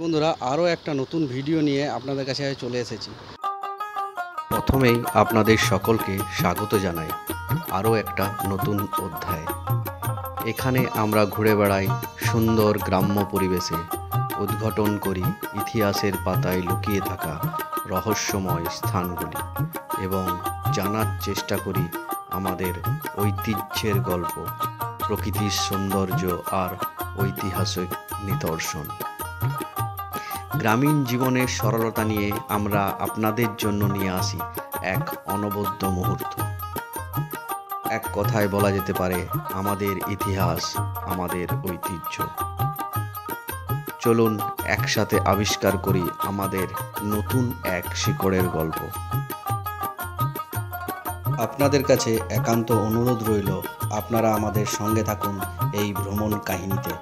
বন্ধুরা আরও একটা নতুন ভিডিও নিয়ে আপনাদের কাছে চলে এসেছি। প্রথমেই আপনাদের সকলকে স্বাগত জানাই আরও একটা নতুন অধ্যায়। এখানে আমরা ঘুরে বেড়াই সুন্দর গ্রাম্য পরিবেশে, উদ্ঘাটন করি ইতিহাসের পাতায় লুকিয়ে থাকা রহস্যময় স্থানগুলি এবং জানার চেষ্টা করি আমাদের ঐতিহ্যের গল্প, প্রকৃতির সৌন্দর্য আর ঐতিহাসিক নিদর্শন। গ্রামীণ জীবনের সরলতা নিয়ে আমরা আপনাদের জন্য নিয়ে আসি এক অনবদ্য মুহূর্ত। এক কথায় বলা যেতে পারে আমাদের ইতিহাস, আমাদের ঐতিহ্য। চলুন একসাথে আবিষ্কার করি আমাদের নতুন এক শিকড়ের গল্প। আপনাদের কাছে একান্ত অনুরোধ রইল, আপনারা আমাদের সঙ্গে থাকুন এই ভ্রমণ কাহিনীতে।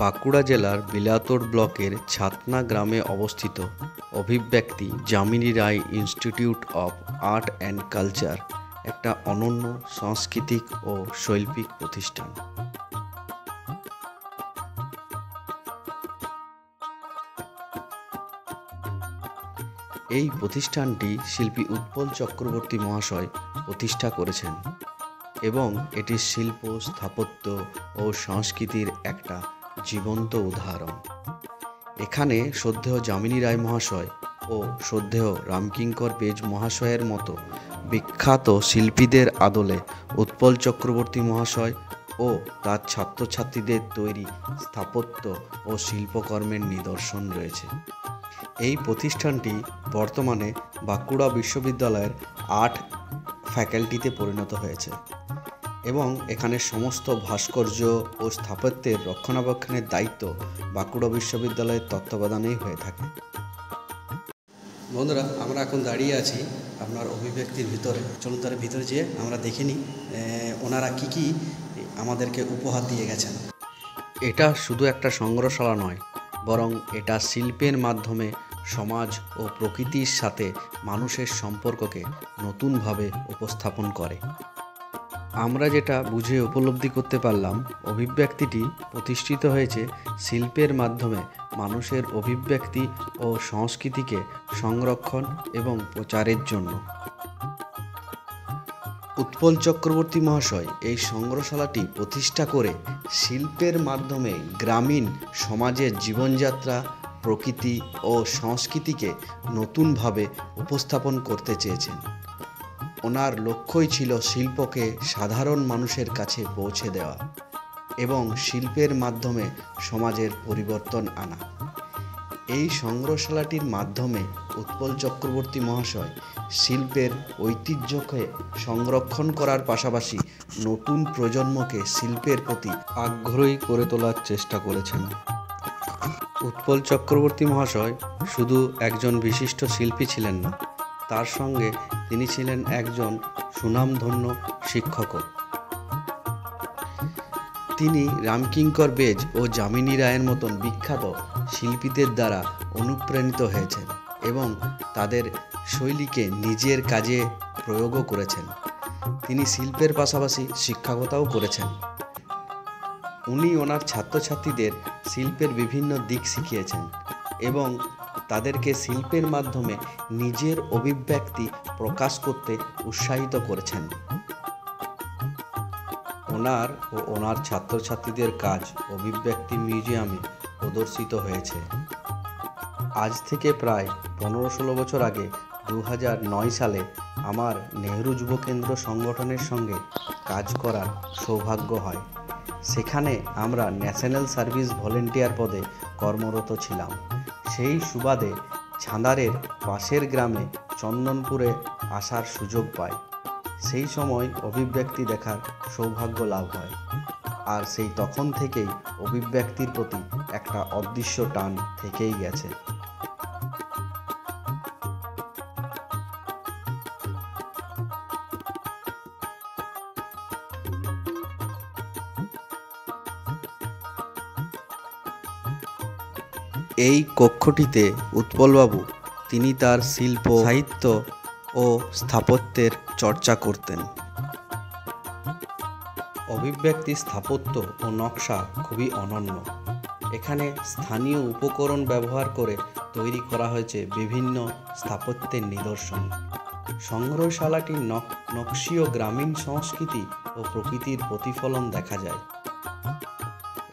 বাঁকুড়া জেলার বিলাতোড় ব্লকের ছাতনা গ্রামে অবস্থিত অভিব্যক্তি Jamini Roy institute of art and culture একটা অনন্য সাংস্কৃতিক ও শৈল্পিক প্রতিষ্ঠান। এই প্রতিষ্ঠানটি শিল্পী উৎপল চক্রবর্তী মহাশয় প্রতিষ্ঠা করেছেন এবং এটি শিল্প, স্থাপত্য ও সংস্কৃতির একটা জীবন্ত উদাহরণ। এখানে শ্রদ্ধেয় যামিনী রায় মহাশয় ও শ্রদ্ধেয় রামকিঙ্কর বেজ মহাশয়ের মতো বিখ্যাত শিল্পীদের আদলে উৎপল চক্রবর্তী মহাশয় ও তার ছাত্রছাত্রীদের তৈরি স্থাপত্য ও শিল্পকর্মের নিদর্শন রয়েছে। এই প্রতিষ্ঠানটি বর্তমানে বাঁকুড়া বিশ্ববিদ্যালয়ের আর্ট ফ্যাকাল্টিতে পরিণত হয়েছে এবং এখানে সমস্ত ভাস্কর্য ও স্থাপত্যের রক্ষণাবেক্ষণের দায়িত্ব বাঁকুড়া বিশ্ববিদ্যালয়ের তত্ত্বাবধানেই হয়ে থাকে। বন্ধুরা, আমরা এখন দাঁড়িয়ে আছি আপনার অভিব্যক্তির ভিতরে। চলুন তার ভিতরে যেয়ে আমরা দেখে নিই ওনারা কি আমাদেরকে উপহার দিয়ে গেছেন। এটা শুধু একটা সংগ্রহশালা নয়, বরং এটা শিল্পের মাধ্যমে সমাজ ও প্রকৃতির সাথে মানুষের সম্পর্ককে নতুনভাবে উপস্থাপন করে। আমরা যেটা বুঝে উপলব্ধি করতে পারলাম, অভিব্যক্তিটি প্রতিষ্ঠিত হয়েছে শিল্পের মাধ্যমে মানুষের অভিব্যক্তি ও সংস্কৃতিকে সংরক্ষণ এবং প্রচারের জন্য। উৎপল চক্রবর্তী মহাশয় এই সংগ্রহশালাটি প্রতিষ্ঠা করে শিল্পের মাধ্যমে গ্রামীণ সমাজের জীবনযাত্রা, প্রকৃতি ও সংস্কৃতিকে নতুনভাবে উপস্থাপন করতে চেয়েছেন। ওনার লক্ষ্যই ছিল শিল্পকে সাধারণ মানুষের কাছে পৌঁছে দেওয়া এবং শিল্পের মাধ্যমে সমাজের পরিবর্তন আনা। এই সংগ্রহশালাটির মাধ্যমে উৎপল চক্রবর্তী মহাশয় শিল্পের ঐতিহ্যকে সংরক্ষণ করার পাশাপাশি নতুন প্রজন্মকে শিল্পের প্রতি আগ্রহী করে তোলার চেষ্টা করেছেন। উৎপল চক্রবর্তী মহাশয় শুধু একজন বিশিষ্ট শিল্পী ছিলেন না, তার সঙ্গে তিনি ছিলেন একজন সুনামধন্য শিক্ষকও। তিনি রামকিঙ্কর বেজ ও যামিনী রায়ের মতন বিখ্যাত শিল্পীদের দ্বারা অনুপ্রাণিত হয়েছেন এবং তাদের শৈলীকে নিজের কাজে প্রয়োগও করেছেন। তিনি শিল্পের পাশাপাশি শিক্ষকতাও করেছেন। উনি ওনার ছাত্রছাত্রীদের শিল্পের বিভিন্ন দিক শিখিয়েছেন এবং তাদেরকে শিল্পের মাধ্যমে নিজের অভিব্যক্তি প্রকাশ করতে উৎসাহিত করেছেন। ওনার ও ওনার ছাত্রছাত্রীদের কাজ অভিব্যক্তি মিউজিয়ামে প্রদর্শিত হয়েছে। আজ থেকে প্রায় 15-16 বছর আগে 2009 সালে আমার নেহরু যুব কেন্দ্র সংগঠনের সঙ্গে কাজ করার সৌভাগ্য হয়। সেখানে আমরা ন্যাশনাল সার্ভিস ভলেন্টিয়ার পদে কর্মরত ছিলাম। সেই সুবাদে ছাঁদারের পাশের গ্রামে চন্দনপুরে আসার সুযোগ পাই। সেই সময় অভিব্যক্তি দেখার সৌভাগ্য লাভ হয়, আর সেই তখন থেকেই অভিব্যক্তির প্রতি একটা অদৃশ্য টান থেকেই গেছে। এই কক্ষটিতে উৎপলবাবু তিনি তার শিল্প, সাহিত্য ও স্থাপত্যের চর্চা করতেন। অভিব্যক্তি স্থাপত্য ও নকশা খুবই অনন্য। এখানে স্থানীয় উপকরণ ব্যবহার করে তৈরি করা হয়েছে বিভিন্ন স্থাপত্যের নিদর্শন। সংগ্রহশালাটির নকশীয় গ্রামীণ সংস্কৃতি ও প্রকৃতির প্রতিফলন দেখা যায়।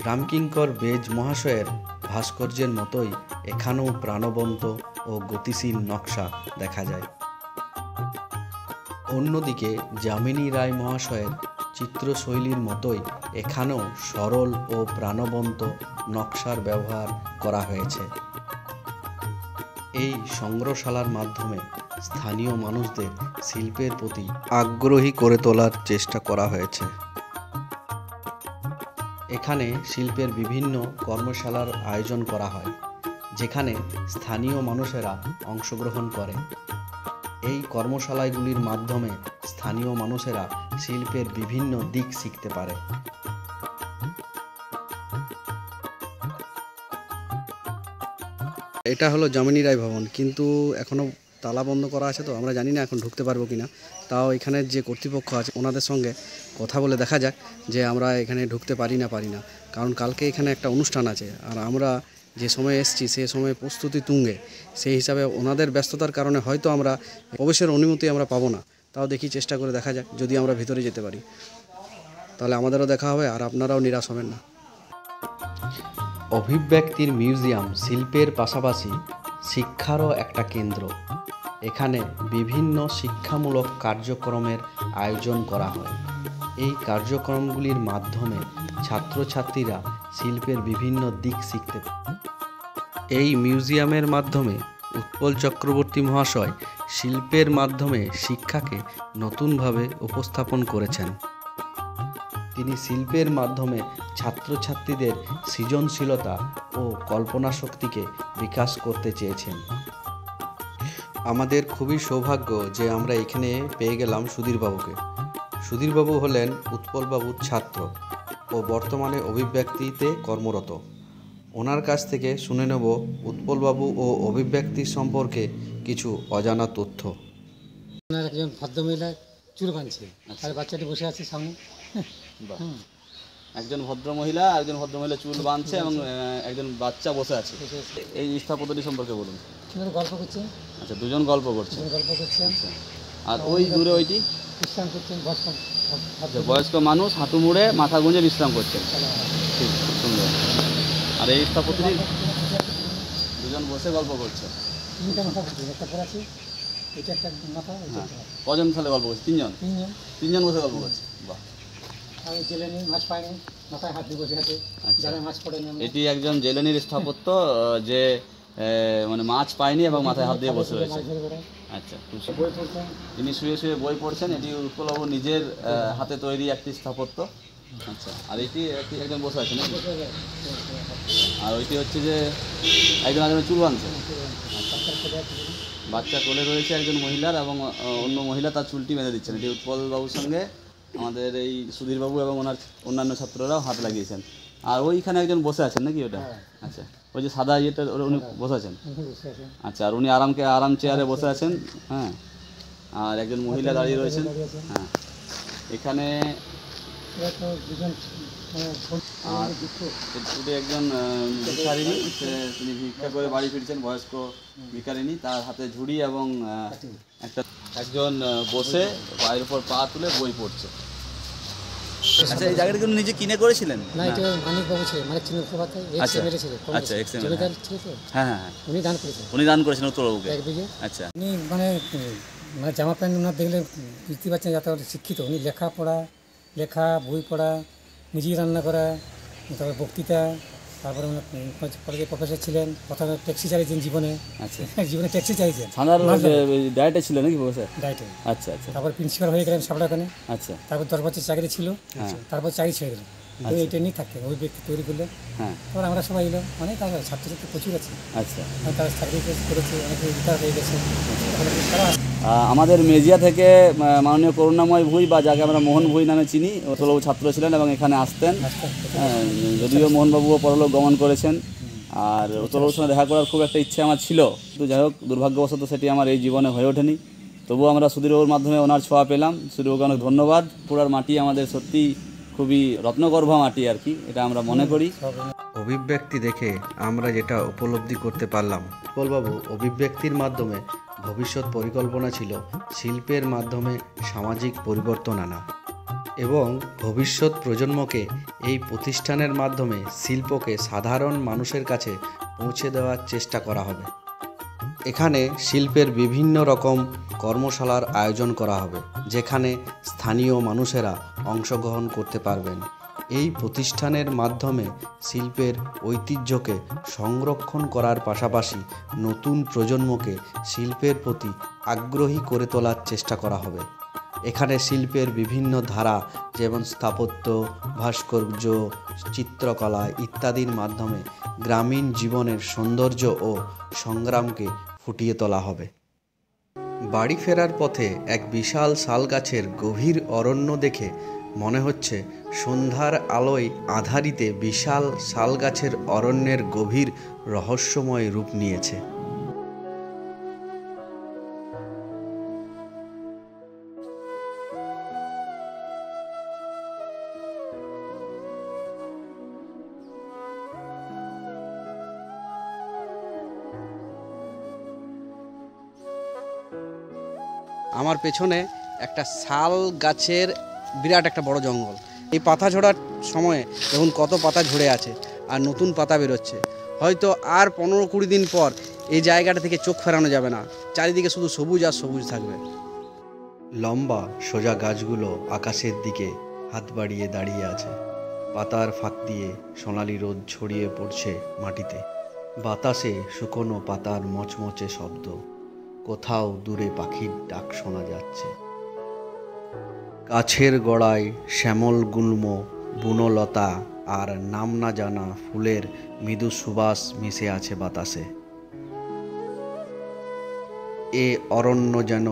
রামকিঙ্কর বেজ মহাশয়ের ভাস্কর্যের মতোই এখানেও প্রাণবন্ত ও গতিশীল নকশা দেখা যায়। অন্যদিকে যামিনী রায় মহাশয়ের চিত্রশৈলীর মতোই এখানেও সরল ও প্রাণবন্ত নকশার ব্যবহার করা হয়েছে। এই সংগ্রহশালার মাধ্যমে স্থানীয় মানুষদের শিল্পের প্রতি আগ্রহী করে তোলার চেষ্টা করা হয়েছে। এখানে শিল্পের বিভিন্ন কর্মশালার আয়োজন করা হয়, যেখানে স্থানীয় মানুষেরা অংশগ্রহণ করে। এই কর্মশালাগুলির মাধ্যমে স্থানীয় মানুষেরা শিল্পের বিভিন্ন দিক শিখতে পারে। এটা হলো যামিনী রায় ভবন, কিন্তু এখনও তালা বন্ধ করা আছে, তো আমরা জানি না এখন ঢুকতে পারবো কিনা। তাও এখানের যে কর্তৃপক্ষ আছে ওনাদের সঙ্গে কথা বলে দেখা যাক যে আমরা এখানে ঢুকতে পারি না, কারণ কালকে এখানে একটা অনুষ্ঠান আছে, আর আমরা যে সময় এসেছি সে সময় প্রস্তুতি তুঙ্গে। সেই হিসাবে ওনাদের ব্যস্ততার কারণে হয়তো আমরা প্রবেশের অনুমতি আমরা পাবো না। তাও দেখি, চেষ্টা করে দেখা যাক, যদি আমরা ভিতরে যেতে পারি তাহলে আমাদেরও দেখা হবে আর আপনারাও নিরাশ হবেন না। অভিব্যক্তির মিউজিয়াম শিল্পের পাশাপাশি শিক্ষারও একটা কেন্দ্র। এখানে বিভিন্ন শিক্ষামূলক কার্যক্রমের আয়োজন করা হয়। এই কার্যক্রমগুলির মাধ্যমে ছাত্রছাত্রীরা শিল্পের বিভিন্ন দিক শিখতে পারে। এই মিউজিয়ামের মাধ্যমে উৎপল চক্রবর্তী মহাশয় শিল্পের মাধ্যমে শিক্ষাকে নতুনভাবে উপস্থাপন করেছেন। তিনি শিল্পের মাধ্যমে ছাত্রছাত্রীদের সৃজনশীলতা ও কল্পনা শক্তিকে বিকাশ করতে চেয়েছেন। আমাদের খুবই সৌভাগ্য যে আমরা এখানে পেয়ে গেলাম সুধীরবাবুকে। সুধীরবাবু হলেন উৎপলবাবুর ছাত্র ও বর্তমানে অভিব্যক্তিতে কর্মরত। ওনার কাছ থেকে শুনে নেব উৎপলবাবু ও অভিব্যক্তি সম্পর্কে কিছু অজানা তথ্য। ওনার একজন ভদ্রমহিলা চুল বাঁধছে, আর বাচ্চাটি বসে আছে সামনে। একজন ভদ্রমহিলা চুল বাঁধছে এবং একজন বাচ্চা বসে আছে। এই স্থাপত্যটি সম্পর্কে বলুন। গল্প করছে। আচ্ছা, দুজন গল্প করছে। আচ্ছা, আর ওই দূরে ওইটি বিশ্রাম করছেন, বয়স্ক মানুষ হাঁটু মুড়ে মাথা গুঁজে বিশ্রাম করছেন। ঠিক, খুব সুন্দর। আর এই স্থাপত্যটি দুজন বসে গল্প করছে। তিনটা মাথা করছে, একটা পরে আছে, এটা একটা মাথা। কজন তাহলে গল্প করছে? তিনজন বসে গল্প করছে। বাহ। আমি জেলেনি, মাছ পাইনি, মাথায় হাত দিয়ে বসে আছে। যারা মাছ পড়েনি, এটি একজন জেলেনির স্থাপত্য, যে মানে মাছ পায়নি এবং মাথায় হাত দিয়ে বসে রয়েছে। আচ্ছা, তিনি শুয়ে শুয়ে বই পড়ছেন। এটি উৎপলবাবু নিজের হাতে তৈরি একটি স্থাপত্য। আচ্ছা, আর এটি একজন বসে আছে নাকি? আর ওইটি হচ্ছে যে একজন চুল বাঁধছে। বাচ্চা কোলে রয়েছে একজন মহিলার, এবং অন্য মহিলা তার চুলটি বেঁধে দিচ্ছেন। এটি উৎপলবাবুর সঙ্গে আমাদের এই সুধীরবাবু এবং ওনার অন্যান্য ছাত্ররাও হাত লাগিয়েছেন। আর ওইখানে একজন বসে আছেন নাকি ওটা? আচ্ছা, ওই যে সাদা ইয়েটা উনি বসে আছেন। আচ্ছা, আর উনি আরাম চেয়ারে বসে আছেন। হ্যাঁ, আর একজন মহিলা দাঁড়িয়ে রয়েছেন। হ্যাঁ, এখানে আর একজন ভিখারিনী, তিনি ভিক্ষা করে বাড়ি ফিরছেন, বয়স্ক ভিখারিনী। তার হাতে ঝুড়ি এবং একজন বসে পায়ের উপর পা তুলে বই পড়ছে। আচ্ছা, এই জায়গাটা কিন্তু নিজে কিনে করেছিলেন? না, এটা মানিক বাবু ছিলেন, মানিক ছিল। আচ্ছা, হ্যাঁ, উনি দান করেছেন উত্তরবাবুকে। আচ্ছা, উনি মানে জামা প্যান্ট ওনার দেখলে বুঝতে পারছেন যাতে শিক্ষিত। উনি লেখা, বই পড়া, নিজেই রান্না করা, তারপর বক্তৃতা, তারপরে কলেজে প্রফেসর ছিলেন, প্রথমে ট্যাক্সি চালিয়েছেন জীবনে। আচ্ছা, জীবনে ট্যাক্সি চালিয়েছেন, ডায়েটে ছিল নাকি ডায়েটে। আচ্ছা আচ্ছা, তারপর প্রিন্সিপাল হয়ে গেলেন সাবড়াখানে। আচ্ছা, তারপর 10 বছর চাকরি ছিল, তারপর চাকরি ছেড়ে দিলেন। এইটা নিয়ে থাকতেন, ওই ব্যক্তি তৈরি করলেন। তারপর আমরা সবাই এলাম, অনেক ছাত্রছাত্রী প্রচুর আছে। আচ্ছা, তারা চাকরি করেছে, অনেকে রিটায়ার হয়ে গেছে। আমাদের মেজিয়া থেকে মাননীয় করুণাময় ভুঁই, বা যাকে আমরা মোহন ভুঁই নামে চিনি, উৎপলবাবু ছাত্র ছিলেন এবং এখানে আসতেন। যদিও মোহনবাবুও পরলোক গমন করেছেন। আর উৎপলবাবুর সঙ্গে দেখা করার খুব একটা ইচ্ছে আমার ছিল, কিন্তু যাই হোক দুর্ভাগ্যবশত সেটি আমার এই জীবনে হয়ে ওঠেনি। তবুও আমরা সুধীরবাবুর মাধ্যমে ওনার ছোঁয়া পেলাম। সুধীরবাবুকে অনেক ধন্যবাদ। পুরার মাটি আমাদের সত্যি খুবই রত্নগর্ভ মাটি আর কি, এটা আমরা মনে করি। অভিব্যক্তি দেখে আমরা যেটা উপলব্ধি করতে পারলাম, উৎপলবাবু অভিব্যক্তির মাধ্যমে ভবিষ্যৎ পরিকল্পনা ছিল শিল্পের মাধ্যমে সামাজিক পরিবর্তন আনা এবং ভবিষ্যৎ প্রজন্মকে এই প্রতিষ্ঠানের মাধ্যমে শিল্পকে সাধারণ মানুষের কাছে পৌঁছে দেওয়ার চেষ্টা করা হবে। এখানে শিল্পের বিভিন্ন রকম কর্মশালার আয়োজন করা হবে, যেখানে স্থানীয় মানুষেরা অংশগ্রহণ করতে পারবেন। এই প্রতিষ্ঠানের মাধ্যমে শিল্পের ঐতিহ্যকে সংরক্ষণ করার পাশাপাশি নতুন প্রজন্মকে শিল্পের প্রতি আগ্রহী করে তোলার চেষ্টা করা হবে। এখানে শিল্পের বিভিন্ন ধারা যেমন স্থাপত্য, ভাস্কর্য, চিত্রকলা ইত্যাদির মাধ্যমে গ্রামীণ জীবনের সৌন্দর্য ও সংগ্রামকে ফুটিয়ে তোলা হবে। বাড়ি ফেরার পথে এক বিশাল শাল গাছের গভীর অরণ্য দেখে মনে হচ্ছে সন্ধ্যার আলোয় আধারিতে বিশাল শাল গাছের অরণ্যের গভীর রহস্যময় রূপ নিয়েছে। আমার পেছনে একটা শাল গাছের বিরাট একটা বড় জঙ্গল। এই পাতা ঝরার সময়ে দেখুন কত পাতা ঝরে আছে আর নতুন পাতা বেরোচ্ছে। হয়তো আর 15-20 দিন পর এই জায়গাটা থেকে চোখ ফেরানো যাবে না, চারিদিকে শুধু সবুজ আর সবুজ থাকবে। লম্বা সোজা গাছগুলো আকাশের দিকে হাত বাড়িয়ে দাঁড়িয়ে আছে। পাতার ফাঁক দিয়ে সোনালি রোদ ছড়িয়ে পড়ছে মাটিতে। বাতাসে শুকনো পাতার মচমচে শব্দ, কোথাও দূরে পাখির ডাক শোনা যাচ্ছে। গাছের গোড়ায় শ্যামল গুল্ম, বুনলতা আর নাম না জানা ফুলের মৃদু সুবাস মিশে আছে বাতাসে। এ অরণ্য যেন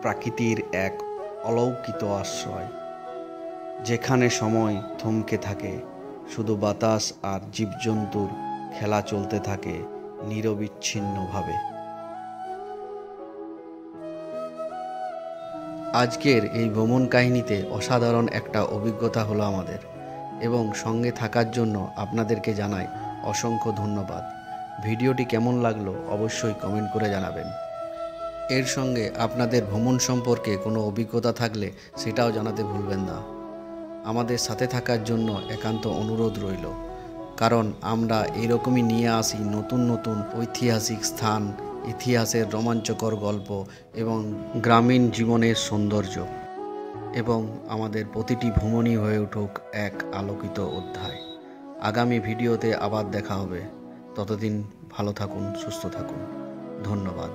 প্রকৃতির এক অলৌকিক আশ্রয়, যেখানে সময় থমকে থাকে, শুধু বাতাস আর জীবজন্তুর খেলা চলতে থাকে নিরবিচ্ছিন্নভাবে। আজকের এই ভ্রমণ কাহিনীতে অসাধারণ একটা অভিজ্ঞতা হলো আমাদের, এবং সঙ্গে থাকার জন্য আপনাদেরকে জানাই অসংখ্য ধন্যবাদ। ভিডিওটি কেমন লাগলো অবশ্যই কমেন্ট করে জানাবেন। এর সঙ্গে আপনাদের ভ্রমণ সম্পর্কে কোনো অভিজ্ঞতা থাকলে সেটাও জানাতে ভুলবেন না। আমাদের সাথে থাকার জন্য একান্ত অনুরোধ রইল, কারণ আমরা এরকমই নিয়ে আসি নতুন নতুন ঐতিহাসিক স্থান, ইতিহাসের রোমাঞ্চকর গল্প এবং গ্রামীণ জীবনের সৌন্দর্য, এবং আমাদের প্রতিটি ভ্রমণই হয়ে উঠুক এক আলোকিত অধ্যায়। আগামী ভিডিওতে আবার দেখা হবে। ততদিন ভালো থাকুন, সুস্থ থাকুন। ধন্যবাদ।